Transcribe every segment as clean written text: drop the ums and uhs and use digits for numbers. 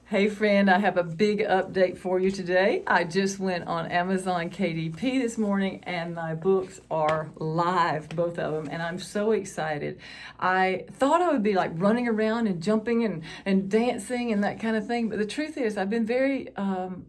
Hey friend, I have a big update for you today. I just went on Amazon KDP this morning and my books are live, both of them, and I'm so excited. I thought I would be like running around and jumping and dancing and that kind of thing, but the truth is I've been very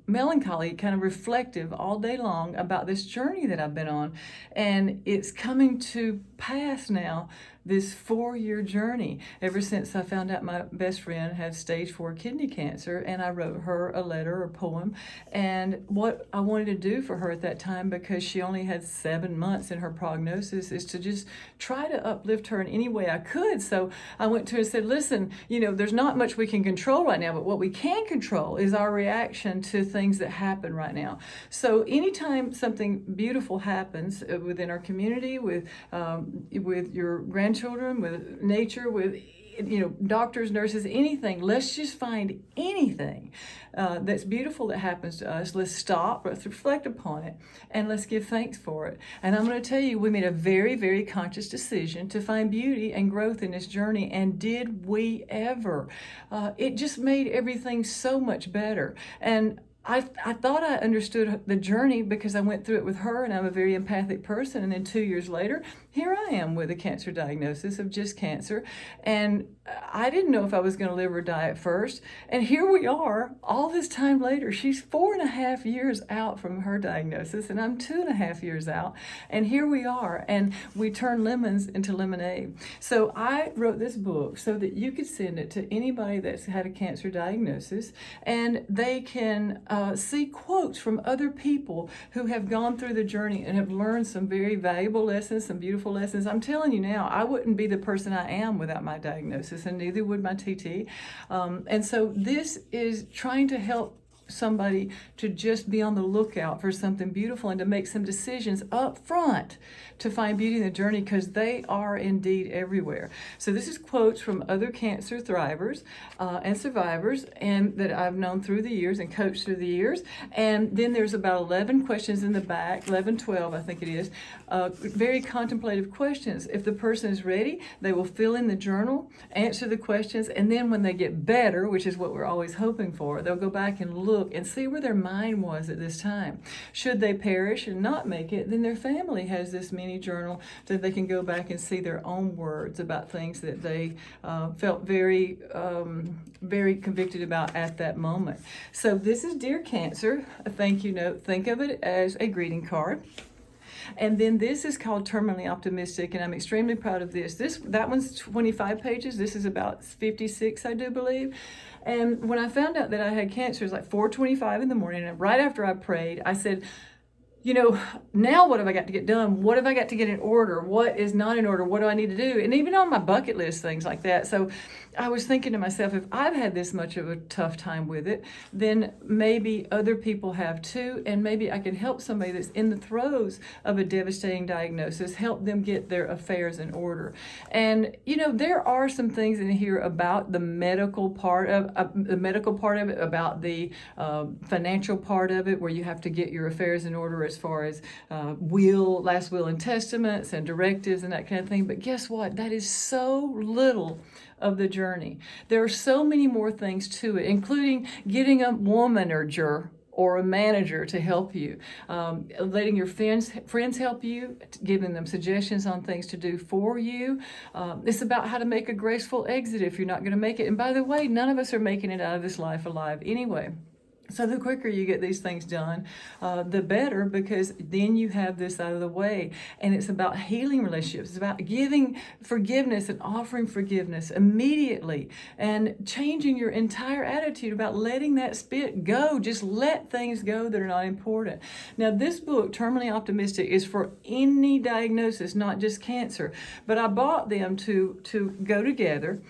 melancholy, kind of reflective all day long about this journey that I've been on, and it's coming to pass now. This 4-year journey ever since I found out my best friend had stage 4 kidney cancer, and I wrote her a letter or poem. And what I wanted to do for her at that time, because she only had 7 months in her prognosis, is to just try to uplift her in any way I could. So I went to her and said, listen, there's not much we can control right now, but what we can control is our reaction to things that happen right now. So anytime something beautiful happens within our community, with your grandchildren, with nature, with doctors, nurses, anything. Let's just find anything that's beautiful that happens to us. Let's stop, let's reflect upon it, and let's give thanks for it. And I'm going to tell you, we made a very, very conscious decision to find beauty and growth in this journey. And did we ever? It just made everything so much better. And I thought I understood the journey because I went through it with her, and I'm a very empathic person. And then 2 years later, here I am with a cancer diagnosis of just cancer. And I didn't know if I was going to live or die at first. And here we are, all this time later. She's 4.5 years out from her diagnosis, and I'm 2.5 years out. And here we are, and we turn lemons into lemonade. So I wrote this book so that you could send it to anybody that's had a cancer diagnosis, and they can see quotes from other people who have gone through the journey and have learned some very valuable lessons, some beautiful lessons. I'm telling you now, I wouldn't be the person I am without my diagnosis, and neither would my TT. And so this is trying to help somebody to just be on the lookout for something beautiful and to make some decisions up front to find beauty in the journey, because they are indeed everywhere. So this is quotes from other cancer thrivers and survivors, and that I've known through the years and coached through the years. And then there's about 11 questions in the back, 11, 12 I think it is, very contemplative questions. If the person is ready, they will fill in the journal, answer the questions, and then when they get better, which is what we're always hoping for, they'll go back and look and see where their mind was at this time. Should they perish and not make it, then their family has this mini journal that they can go back and see their own words about things that they felt very, very convicted about at that moment. So this is Dear Cancer, a thank you note. Think of it as a greeting card. And then this is called Terminally Optimistic, and I'm extremely proud of this. That one's 25 pages. This is about 56, I do believe. And when I found out that I had cancer, it was like 4:25 in the morning, and right after I prayed, I said, now what have I got to get done? What have I got to get in order? What is not in order? What do I need to do? And even on my bucket list, things like that. So I was thinking to myself, if I've had this much of a tough time with it, then maybe other people have too. And maybe I can help somebody that's in the throes of a devastating diagnosis, help them get their affairs in order. And, there are some things in here about the medical part of it, about the financial part of it, where you have to get your affairs in order as far as last will and testaments and directives and that kind of thing. But guess what? That is so little of the journey. There are so many more things to it, including getting a womanager or a manager to help you, letting your friends help you, giving them suggestions on things to do for you. It's about how to make a graceful exit if you're not going to make it. And by the way, none of us are making it out of this life alive anyway. So the quicker you get these things done, the better, because then you have this out of the way. And it's about healing relationships. It's about giving forgiveness and offering forgiveness immediately, and changing your entire attitude about letting that spit go. Just let things go that are not important. Now, this book, Terminally Optimistic, is for any diagnosis, not just cancer. But I bought them to go together,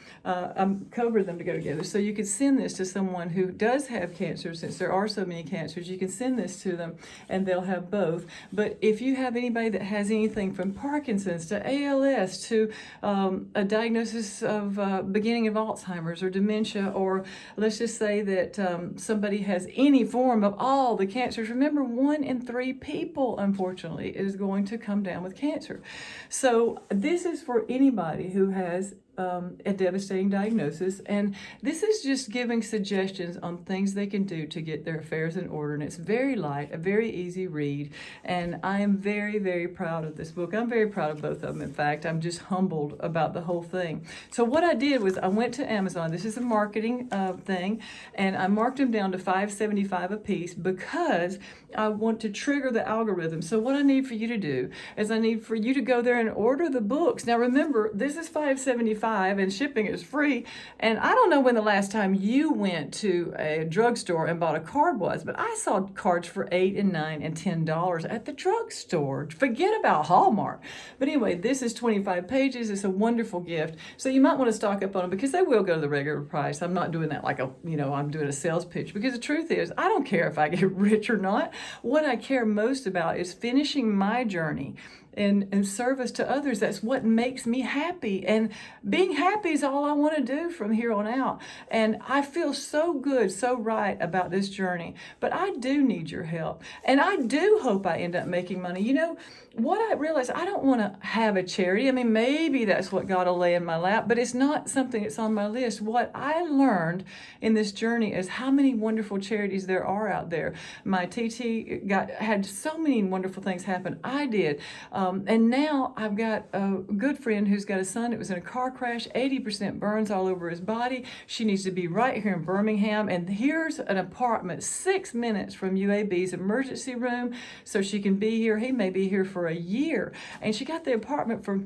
cover them to go together, so you could send this to someone who does have cancer. Since there are so many cancers, you can send this to them and they'll have both. But if you have anybody that has anything from Parkinson's to ALS to a diagnosis of beginning of Alzheimer's or dementia, or let's just say that somebody has any form of all the cancers, remember, 1 in 3 people, unfortunately, is going to come down with cancer. So this is for anybody who has a devastating diagnosis. And this is just giving suggestions on things they can do to get their affairs in order. And it's very light, a very easy read. And I am very, very proud of this book. I'm very proud of both of them. In fact, I'm just humbled about the whole thing. So what I did was I went to Amazon. This is a marketing thing. And I marked them down to $5.75 a piece because I want to trigger the algorithm. So what I need for you to do is I need for you to go there and order the books. Now remember, this is $5.75 and shipping is free. And I don't know when the last time you went to a drugstore and bought a card was, but I saw cards for $8 and $9 and $10 at the drugstore. Forget about Hallmark. But anyway, this is 25 pages. It's a wonderful gift. So you might want to stock up on them because they will go to the regular price. I'm not doing that like I'm doing a sales pitch, because the truth is I don't care if I get rich or not. What I care most about is finishing my journey in service to others. That's what makes me happy. And being happy is all I want to do from here on out. And I feel so good, so right about this journey. But I do need your help. And I do hope I end up making money. You know, what I realize, I don't want to have a charity. I mean, maybe that's what God will lay in my lap, but it's not something that's on my list. What I learned in this journey is how many wonderful charities there are out there. My TT had so many wonderful things happen. I did. And now I've got a good friend who's got a son that was in a car crash, 80% burns all over his body. She needs to be right here in Birmingham. And here's an apartment 6 minutes from UAB's emergency room, so she can be here. He may be here for a year. And she got the apartment for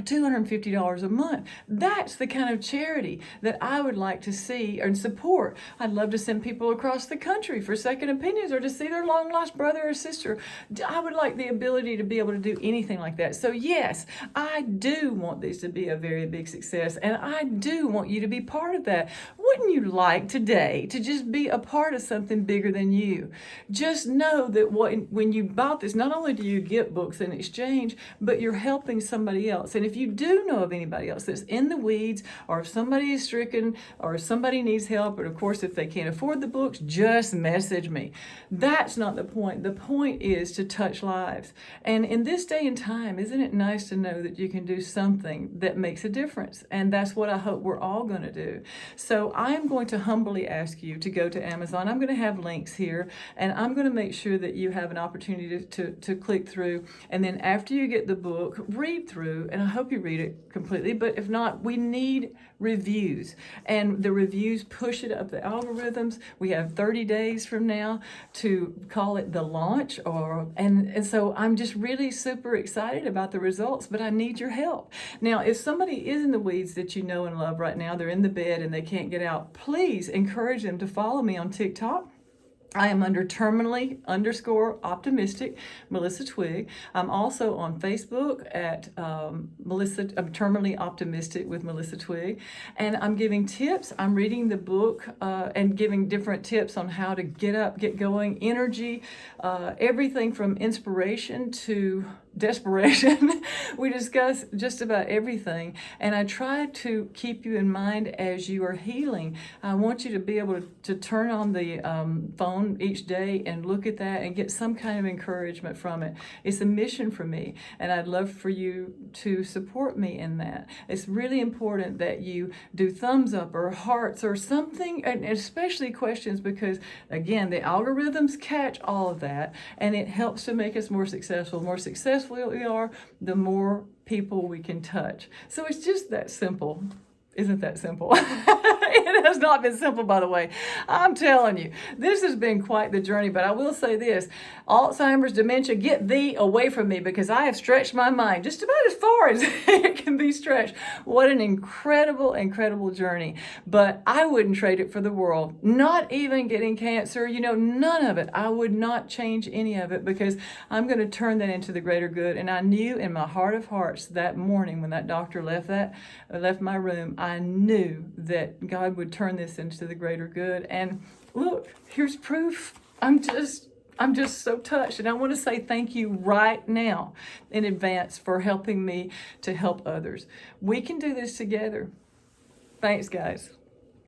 $250 a month. That's the kind of charity that I would like to see and support. I'd love to send people across the country for second opinions or to see their long lost brother or sister. I would like the ability to be able to do anything like that. So yes, I do want these to be a very big success, and I do want you to be part of that. Wouldn't you like today to just be a part of something bigger than you? Just know that when you bought this, not only do you get books in exchange, but you're helping somebody else. And if you do know of anybody else that's in the weeds, or if somebody is stricken, or if somebody needs help, and of course if they can't afford the books, just message me. That's not the point. The point is to touch lives. And in this day and time, isn't it nice to know that you can do something that makes a difference? And that's what I hope we're all going to do. So I'm going to humbly ask you to go to Amazon. I'm going to have links here, and I'm going to make sure that you have an opportunity to click through. And then after you get the book, read through, and I hope you read it completely, but if not, we need reviews, and the reviews push it up the algorithms. We have 30 days from now to call it the launch, and so I'm just really super excited about the results, but I need your help. Now, if somebody is in the weeds that you know and love right now, they're in the bed and they can't get out, please encourage them to follow me on TikTok. I am under terminally_optimistic, Melissa Twigg. I'm also on Facebook at Terminally Optimistic with Melissa Twigg. And I'm giving tips. I'm reading the book and giving different tips on how to get up, get going, energy, everything from inspiration to desperation. We discuss just about everything, and I try to keep you in mind as you are healing. I want you to be able to turn on the phone each day and look at that and get some kind of encouragement from it. It's a mission for me, and I'd love for you to support me in that. It's really important that you do thumbs up or hearts or something, and especially questions, because again, the algorithms catch all of that, and it helps to make us more successful. More successful we are, the more people we can touch. So it's just that simple. Isn't that simple? It has not been simple, by the way. I'm telling you, this has been quite the journey, but I will say this: Alzheimer's, dementia, get thee away from me, because I have stretched my mind just about as far as it can be stretched. What an incredible, incredible journey. But I wouldn't trade it for the world. Not even getting cancer, none of it. I would not change any of it, because I'm going to turn that into the greater good. And I knew in my heart of hearts that morning when that doctor left my room, I knew that God would turn this into the greater good. And look, here's proof. I'm just so touched. And I want to say thank you right now in advance for helping me to help others. We can do this together. Thanks, guys.